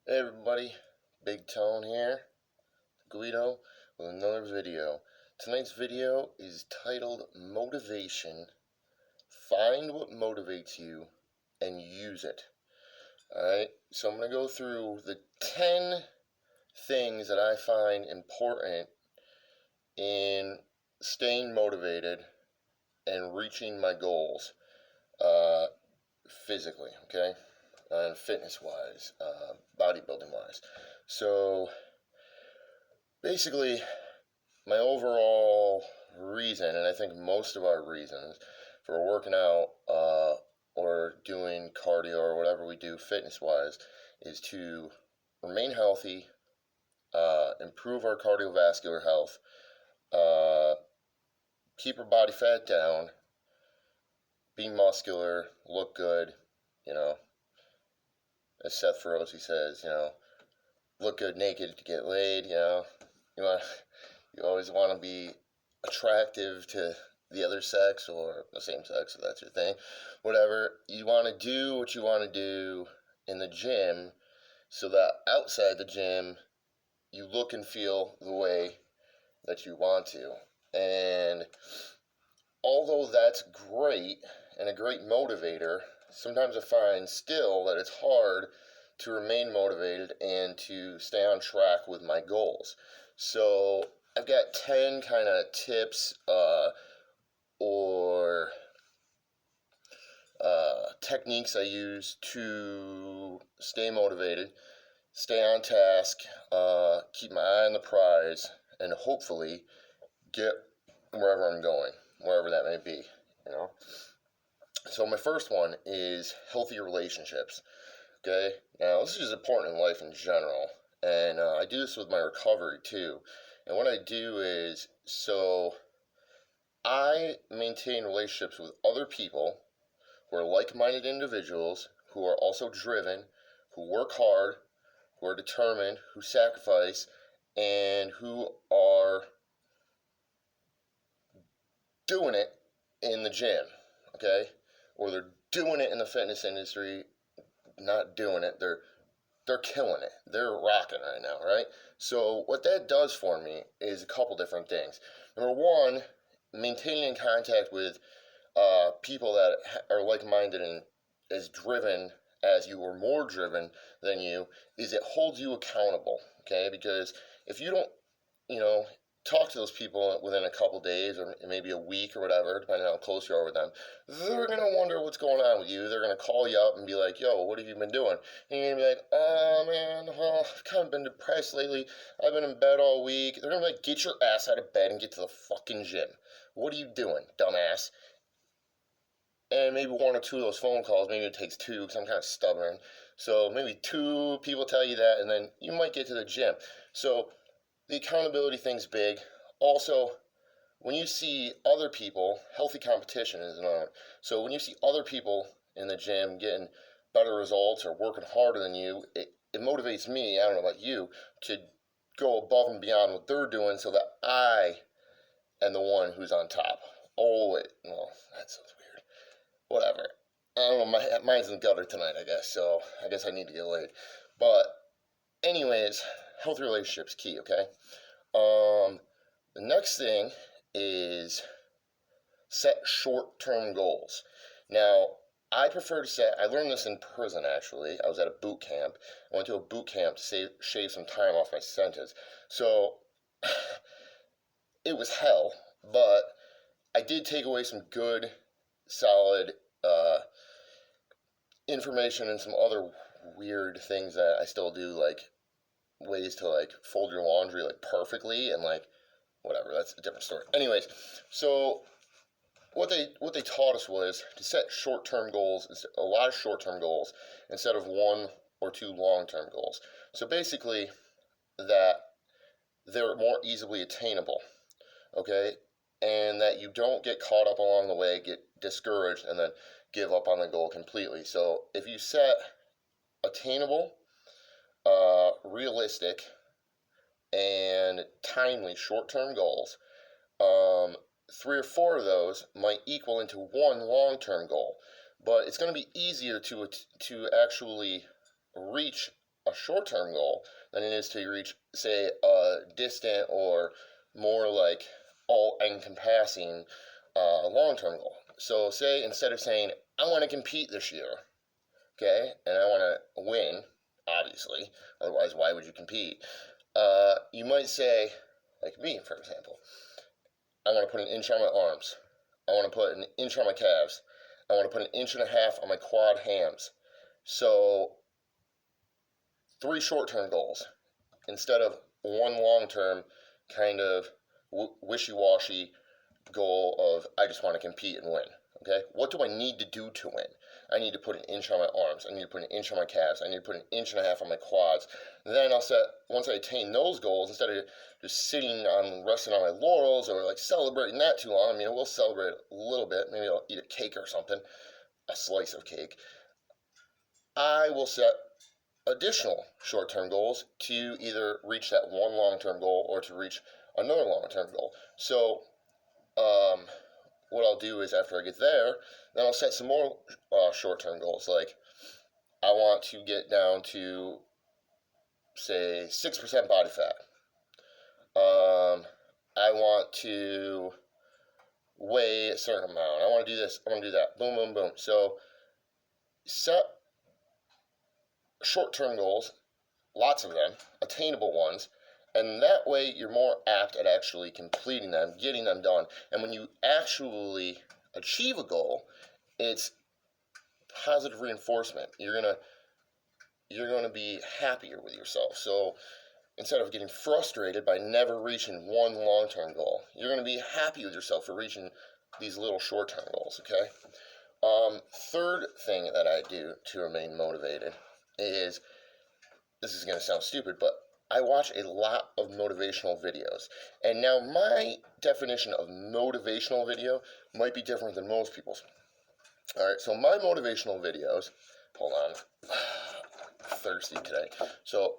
Hey everybody, Big Tone here, Guido, with another video. Tonight's video is titled Motivation. Find what motivates you and use it. Alright, so I'm going to go through the 10 things that I find important in staying motivated and reaching my goals physically, okay? And fitness-wise, bodybuilding-wise. So, basically, my overall reason, and I think most of our reasons for working out or doing cardio or whatever we do fitness-wise is to remain healthy, improve our cardiovascular health, keep our body fat down, be muscular, look good, you know, as Seth Feroce says, look good naked to get laid, you want, you always want to be attractive to the other sex or the same sex, if that's your thing. Whatever, you want to do what you want to do in the gym so that outside the gym you look and feel the way that you want to. And although that's great and a great motivator, sometimes I find still that it's hard to remain motivated and to stay on track with my goals. So I've got 10 kind of tips or techniques I use to stay motivated, stay on task, keep my eye on the prize, and hopefully get wherever I'm going, wherever that may be, you know. So my first one is healthy relationships. Okay, now this is important in life in general, and I do this with my recovery too. And what I do is, so I maintain relationships with other people who are like-minded individuals, who are also driven, who work hard, who are determined, who sacrifice, and who are doing it in the gym, okay? Or they're doing it in the fitness industry, not doing it, they're killing it. They're rocking right now, right? So what that does for me is a couple different things. Number one, maintaining contact with people that are like-minded and as driven as you or more driven than you is it holds you accountable, okay? Because if you don't, you know, talk to those people within a couple days or maybe a week or whatever, depending on how close you are with them, they're going to wonder what's going on with you. They're going to call you up and be like, yo, what have you been doing? And you're going to be like, oh, man, well, I've kind of been depressed lately. I've been in bed all week. They're going to be like, get your ass out of bed and get to the fucking gym. What are you doing, dumbass? And maybe one or two of those phone calls, maybe it takes two because I'm kind of stubborn. So maybe two people tell you that, and then you might get to the gym. So the accountability thing's big. Also, when you see other people, healthy competition is not. So when you see other people in the gym getting better results or working harder than you, it motivates me, I don't know about you, to go above and beyond what they're doing so that I am the one who's on top. Oh, wait, well, that sounds weird. Whatever. I don't know, mine's in the gutter tonight, I guess, so I guess I need to get laid. But, anyways, healthy relationships key, okay? The next thing is set short-term goals. Now, I prefer to set, I learned this in prison actually. I was at a boot camp. I went to a boot camp to shave some time off my sentence. So, it was hell, but I did take away some good, solid information and some other weird things that I still do, like ways to like fold your laundry like perfectly and like whatever. That's a different story. Anyways, so what they taught us was to set short-term goals, a lot of short-term goals instead of one or two long-term goals. So basically that they're more easily attainable, okay? And that you don't get caught up along the way, get discouraged, and then give up on the goal completely. So if you set attainable, realistic, and timely short-term goals, three or four of those might equal into one long-term goal. But it's going to be easier to actually reach a short-term goal than it is to reach, say, a distant or more like all-encompassing long-term goal. So say instead of saying, I want to compete this year, okay, and I want to win, obviously, otherwise why would you compete? You might say, like me, for example, I want to put an inch on my arms. I want to put an inch on my calves. I want to put an inch and a half on my quad hams. So 3 short-term goals instead of one long-term kind of wishy-washy goal of I just want to compete and win. Okay, what do I need to do to win? I need to put an inch on my arms. I need to put an inch on my calves. I need to put an inch and a half on my quads. Then I'll set, once I attain those goals, instead of just sitting on, resting on my laurels or like celebrating that too long, I mean, we'll celebrate a little bit. Maybe I'll eat a cake or something, a slice of cake. I will set additional short-term goals to either reach that one long-term goal or to reach another long-term goal. So, what I'll do is after I get there, then I'll set some more short-term goals. Like, I want to get down to, say, 6% body fat. I want to weigh a certain amount. I want to do this. I want to do that. Boom, boom, boom. So, set short-term goals, lots of them, attainable ones, and that way you're more apt at actually completing them, getting them done. And when you actually achieve a goal, it's positive reinforcement. You're gonna be happier with yourself. So instead of getting frustrated by never reaching one long-term goal, you're gonna be happy with yourself for reaching these little short-term goals. Okay. Third thing that I do to remain motivated is, this is gonna sound stupid, but I watch a lot of motivational videos. And now my definition of motivational video might be different than most people's. Alright, so my motivational videos, hold on, thirsty today. So,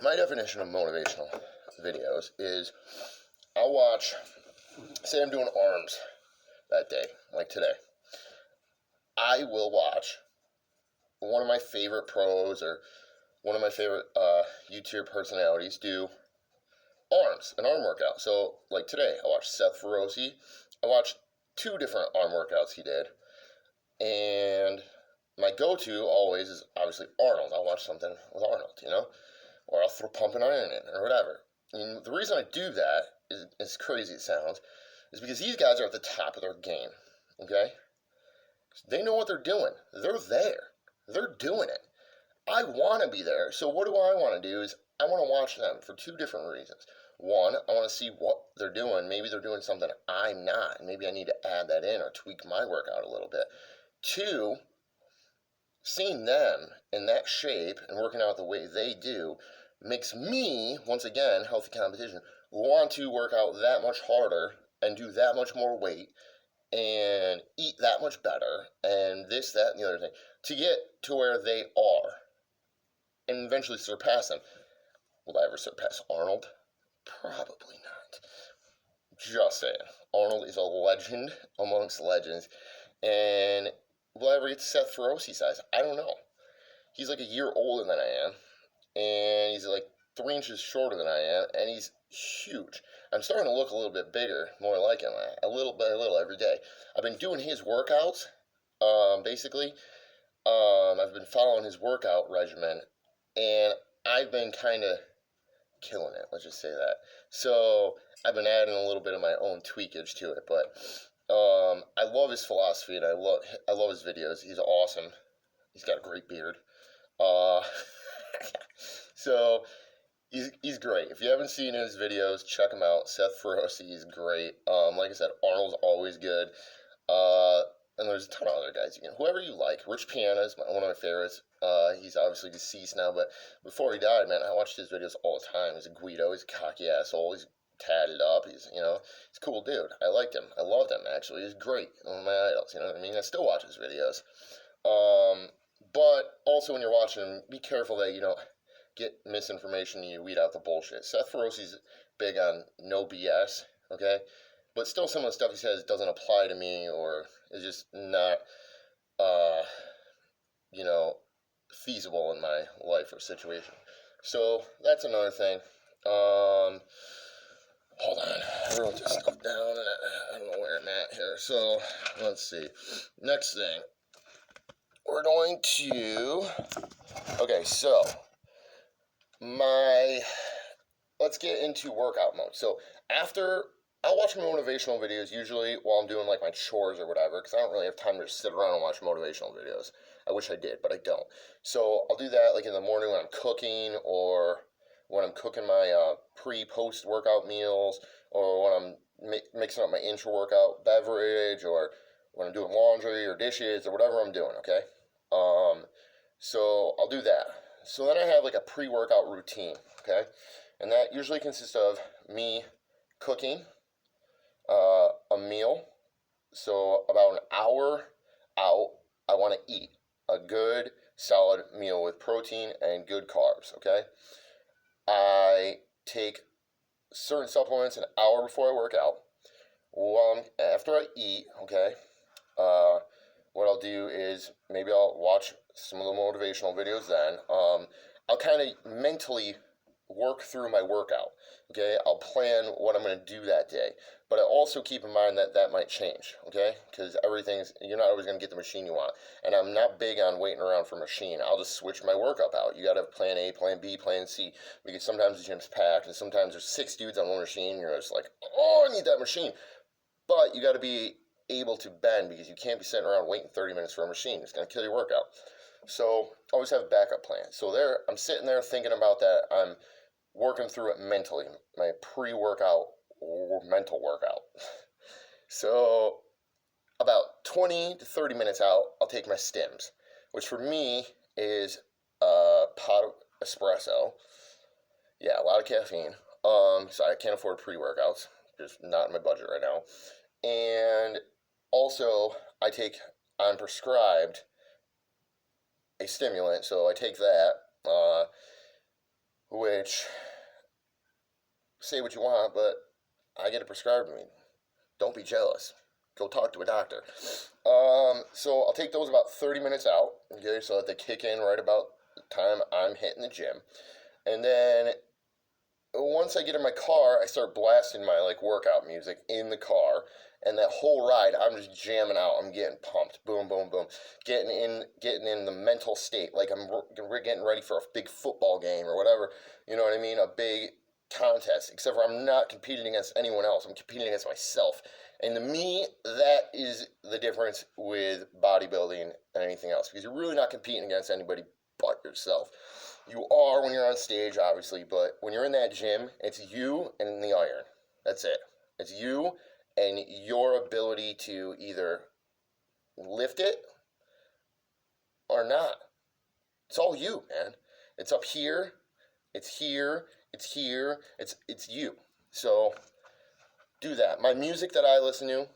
my definition of motivational videos is I'll watch, say I'm doing arms that day, like today. I will watch one of my favorite pros or one of my favorite YouTube personalities do arms, an arm workout. So, like today, I watched Seth Feroce. I watched 2 different arm workouts he did. And my go-to always is obviously Arnold. I'll watch something with Arnold, you know? Or I'll throw pump and iron in, or whatever. And the reason I do that is, as crazy it sounds, is because these guys are at the top of their game, okay? They know what they're doing. They're there. They're doing it. I want to be there. So what do I want to do is I want to watch them for 2 different reasons. One, I want to see what they're doing. Maybe they're doing something I'm not, and maybe I need to add that in or tweak my workout a little bit. 2, seeing them in that shape and working out the way they do makes me, once again, healthy competition, want to work out that much harder and do that much more weight and eat that much better and this, that, and the other thing to get to where they are and eventually surpass them. Will I ever surpass Arnold? Probably not. Just saying. Arnold is a legend amongst legends. And will I ever get to Seth Feroce size? I don't know. He's like a year older than I am. And he's like 3 inches shorter than I am. And he's huge. I'm starting to look a little bit bigger, more like him, a little by little every day. I've been doing his workouts, basically. I've been following his workout regimen. And I've been kind of killing it, let's just say that. So I've been adding a little bit of my own tweakage to it, but I love his philosophy and I love his videos. He's awesome. He's got a great beard. So he's great. If you haven't seen his videos, check him out. Seth Feroce is great. Like I said, Arnold's always good. And there's a ton of other guys. Whoever you like. Rich Piana is one of my favorites. He's obviously deceased now, but before he died, man, I watched his videos all the time. He's a Guido. He's a cocky asshole. He's tatted up. He's a cool dude. I liked him. I loved him, actually. He's great. One of my idols, you know what I mean? I still watch his videos. But also when you're watching him, be careful that you don't get misinformation and you weed out the bullshit. Seth Feroce's big on no BS, okay? But still some of the stuff he says doesn't apply to me or is just not, feasible in my life or situation. So that's another thing. Hold on, I wrote this stuff down and I don't know where I'm at here. So let's see. Next thing, we're going to. Okay, so let's get into workout mode. So after, I'll watch motivational videos usually while I'm doing like my chores or whatever, because I don't really have time to sit around and watch motivational videos. I wish I did, but I don't. So I'll do that like in the morning when I'm cooking, or when I'm cooking my pre-post workout meals, or when I'm mixing up my intra-workout beverage, or when I'm doing laundry or dishes or whatever I'm doing, okay? So I'll do that. So then I have like a pre-workout routine, okay? And that usually consists of me cooking a meal. So about an hour out, I want to eat a good solid meal with protein and good carbs, okay? I take certain supplements an hour before I work out. After I eat, okay, what I'll do is maybe I'll watch some of the motivational videos then. I'll kind of mentally work through my workout, okay? I'll plan what I'm going to do that day. But I also keep in mind that that might change, okay? Because you're not always going to get the machine you want. And I'm not big on waiting around for a machine. I'll just switch my workout out. You got to have plan A, plan B, plan C. Because sometimes the gym's packed, and sometimes there's 6 dudes on one machine, and you're just like, oh, I need that machine. But you got to be able to bend, because you can't be sitting around waiting 30 minutes for a machine. It's going to kill your workout. So always have a backup plan. So there, I'm sitting there thinking about that. I'm working through it mentally, my pre-workout or mental workout. So about 20 to 30 minutes out, I'll take my stims, which for me is a pot of espresso. Yeah, a lot of caffeine. So I can't afford pre-workouts. Just not in my budget right now. And also, I'm prescribed a stimulant, so I take that, which, say what you want, but I get it prescribed to me. Don't be jealous. Go talk to a doctor. So I'll take those about 30 minutes out, okay, so that they kick in right about the time I'm hitting the gym. And then once I get in my car, I start blasting my like workout music in the car, and that whole ride I'm just jamming out. I'm getting pumped, boom, boom, boom, getting in the mental state, like we're getting ready for a big football game or whatever. You know what I mean? A big contest. Except for I'm not competing against anyone else. I'm competing against myself. And to me, that is the difference with bodybuilding and anything else, because you're really not competing against anybody but yourself. You are when you're on stage, obviously, but when you're in that gym, it's you and the iron. That's it. It's you and your ability to either lift it or not. It's all you, man. It's up here. It's here. It's here. It's you. So do that. My music that I listen to,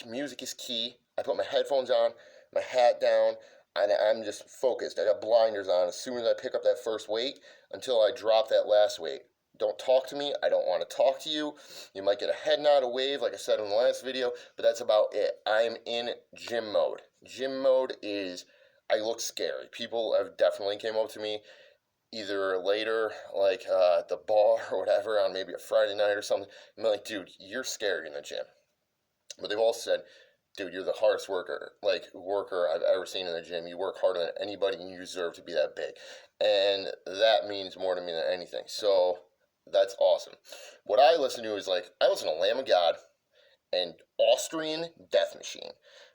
music is key. I put my headphones on, my hat down, and I'm just focused. I got blinders on as soon as I pick up that first weight until I drop that last weight. Don't talk to me. I don't want to talk to you. You might get a head nod, a wave, like I said in the last video, but that's about it. I'm in gym mode. Gym mode is, I look scary. People have definitely came up to me either later, like at the bar or whatever, on maybe a Friday night or something. I'm like, dude, you're scary in the gym. But they've all said, dude, you're the hardest worker I've ever seen in the gym. You work harder than anybody, and you deserve to be that big. And that means more to me than anything. So that's awesome. What I listen to is I listen to Lamb of God and Austrian Death Machine.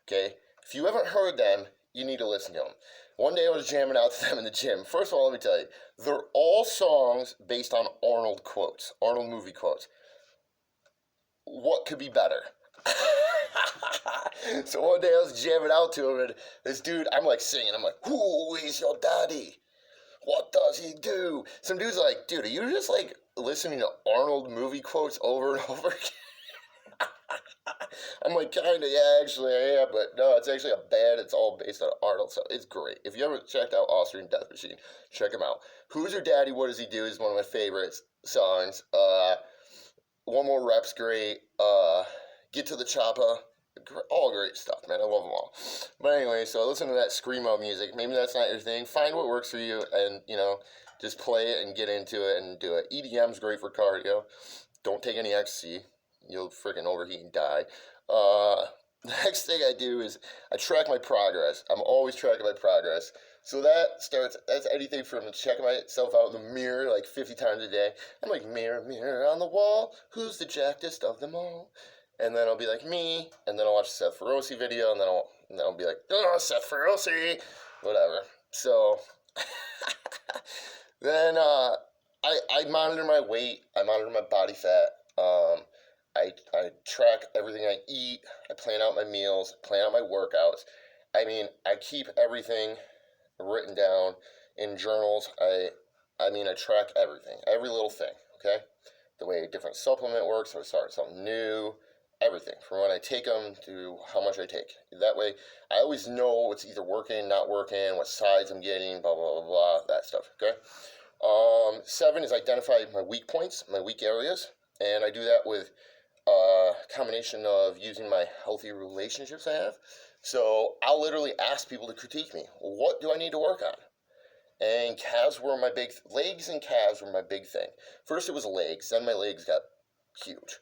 Okay? If you haven't heard them, you need to listen to them. One day I was jamming out to them in the gym. First of all, let me tell you, they're all songs based on Arnold quotes, Arnold movie quotes. What could be better? So one day I was jamming out to him, and this dude, I'm singing. I'm like, who is your daddy? What does he do? Some dude's like, dude, are you just listening to Arnold movie quotes over and over again? I'm like, kinda, yeah, actually I am, but no, it's actually a band. It's all based on Arnold, so it's great. If you haven't checked out Austrian Death Machine, check him out. Who's Your Daddy, What Does He Do is one of my favorite songs. One More Rep's great. Get to the Chopper. all great stuff, man. I love them all. But anyway, so listen to that screamo music. Maybe that's not your thing. Find what works for you, and just play it and get into it and do it. EDM's great for cardio. Don't take any ecstasy. You'll freaking overheat and die. The next thing I do is I track my progress. I'm always tracking my progress. So that's anything from checking myself out in the mirror like 50 times a day. I'm like, mirror, mirror on the wall, who's the jackest of them all? And then I'll be like, me, and then I'll watch the Seth Feroce video, and then I'll be like, oh, Seth Feroce, whatever. So then I monitor my weight, I monitor my body fat, I track everything I eat, I plan out my meals, plan out my workouts. I mean, I keep everything written down in journals. I track everything, every little thing, okay? The way a different supplement works, if I start something new, everything, from when I take them to how much I take. That way, I always know what's either working, not working, what sides I'm getting, blah, blah, blah, blah, that stuff, okay? 7 is identify my weak points, my weak areas, and I do that with a combination of using my healthy relationships I have. So I'll literally ask people to critique me. What do I need to work on? And legs and calves were my big thing. First it was legs, then my legs got huge.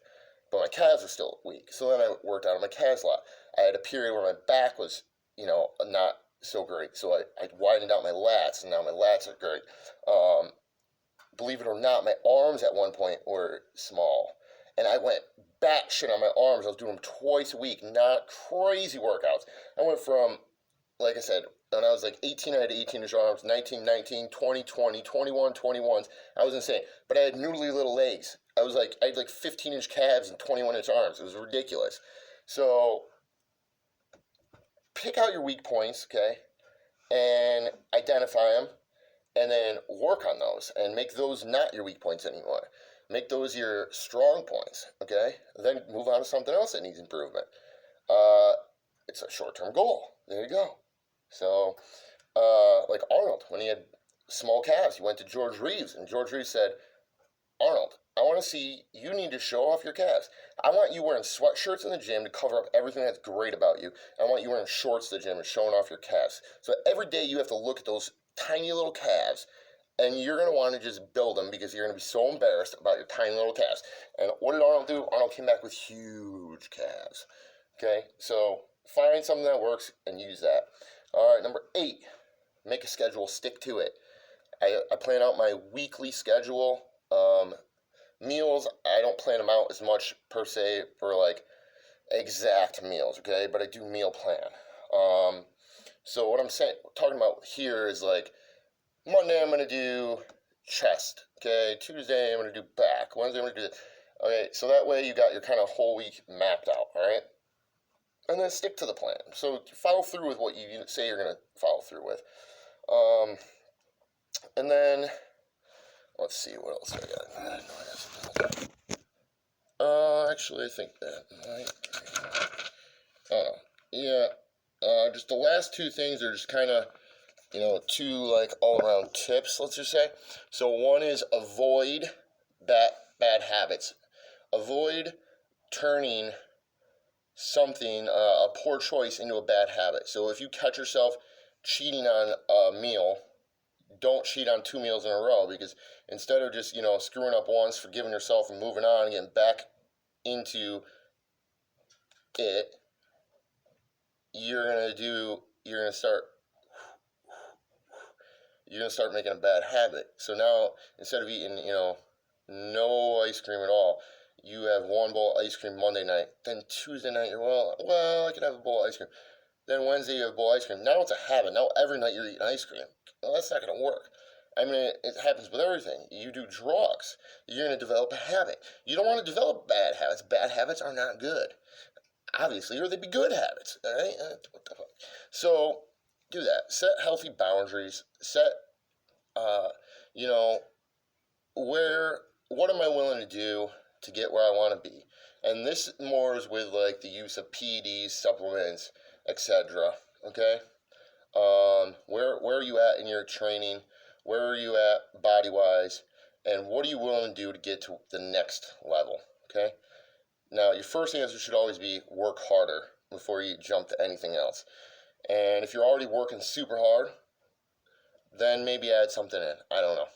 But my calves were still weak. So then I worked out on my calves a lot. I had a period where my back was, not so great. So I widened out my lats, and now my lats are great. Believe it or not, my arms at one point were small. And I went batshit on my arms. I was doing them twice a week, not crazy workouts. I went from, like I said, when I was like 18, I had 18-inch arms, 19, 19, 20, 20, 21, 21s. I was insane. But I had noodly little legs. I had like 15-inch calves and 21-inch arms. It was ridiculous. So pick out your weak points, okay, and identify them, and then work on those and make those not your weak points anymore. Make those your strong points, okay? Then move on to something else that needs improvement. It's a short-term goal. There you go. So, like Arnold, when he had small calves, he went to George Reeves, and George Reeves said, Arnold, I want to see, you need to show off your calves. I want you wearing sweatshirts in the gym to cover up everything that's great about you. I want you wearing shorts to the gym and showing off your calves. So every day you have to look at those tiny little calves, and you're going to want to just build them because you're going to be so embarrassed about your tiny little calves. And what did Arnold do? Arnold came back with huge calves. Okay, so find something that works and use that. All right, number 8, make a schedule, stick to it. I plan out my weekly schedule. Meals, I don't plan them out as much per se for like exact meals, okay? But I do meal plan. So what I'm talking about here is like Monday I'm gonna do chest, okay? Tuesday I'm gonna do back. Wednesday I'm gonna do this. Okay, so that way you got your kind of whole week mapped out, all right? And then stick to the plan. So follow through with what you say you're gonna follow through with. And then let's see what else I got. I know I got something. Actually, I think that might. Oh, yeah. Just the last 2 things are just kind of, 2 like all-around tips. Let's just say. So one is avoid bad habits. Avoid turning something, a poor choice, into a bad habit. So if you catch yourself cheating on a meal, don't cheat on 2 meals in a row, because instead of just, screwing up once, forgiving yourself and moving on and getting back into it, you're gonna start making a bad habit. So now, instead of eating, no ice cream at all, you have 1 bowl of ice cream Monday night. Then Tuesday night, I can have a bowl of ice cream. Then Wednesday, you have a bowl of ice cream. Now it's a habit. Now every night you're eating ice cream. Well, that's not going to work. I mean, it happens with everything. You do drugs, you're going to develop a habit. You don't want to develop bad habits. Bad habits are not good, obviously, or they'd be good habits. All right? What the fuck? So do that. Set healthy boundaries. Set, what am I willing to do to get where I want to be? And this more is with like the use of PEDs, supplements, etc. Okay? Where are you at in your training? Where are you at body-wise? And what are you willing to do to get to the next level? Okay? Now, your first answer should always be work harder. before you jump to anything else. And if you're already working super hard, then maybe add something in. I don't know.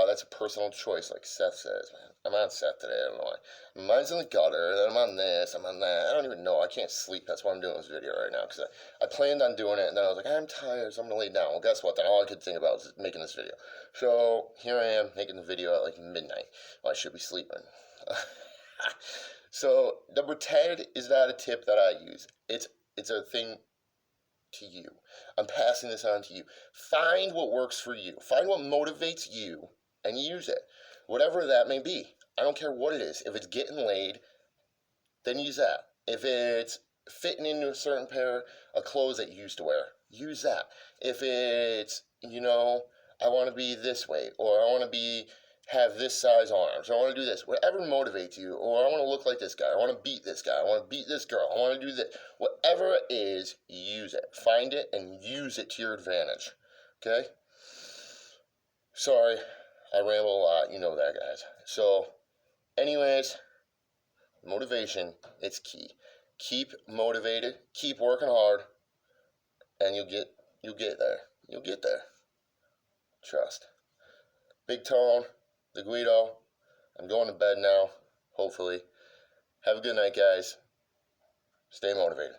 That's a personal choice, like Seth says, man. I'm on Seth today, I don't know why. Mine's in the gutter, then I'm on this, I'm on that. I don't even know. I can't sleep. That's why I'm doing this video right now, because I planned on doing it, and then I was like, I'm tired, so I'm going to lay down. Well, guess what? Then all I could think about was making this video. So here I am, making the video at like midnight. Well, I should be sleeping. So number 10 is not a tip that I use. It's a thing to you. I'm passing this on to you. Find what works for you. Find what motivates you and use it. Whatever that may be. I don't care what it is. If it's getting laid, then use that. If it's fitting into a certain pair of clothes that you used to wear, use that. If it's, I want to be this way, or I want to have this size arms, or I want to do this, whatever motivates you, or I want to look like this guy, I want to beat this guy, I want to beat this girl, I want to do this, whatever it is, use it. Find it and use it to your advantage, okay? Sorry, I ramble a lot, you know that, guys. So, anyways, motivation, it's key. Keep motivated, keep working hard, and you'll get there. You'll get there. Trust. Big Tone, the Guido. I'm going to bed now, hopefully. Have a good night, guys. Stay motivated.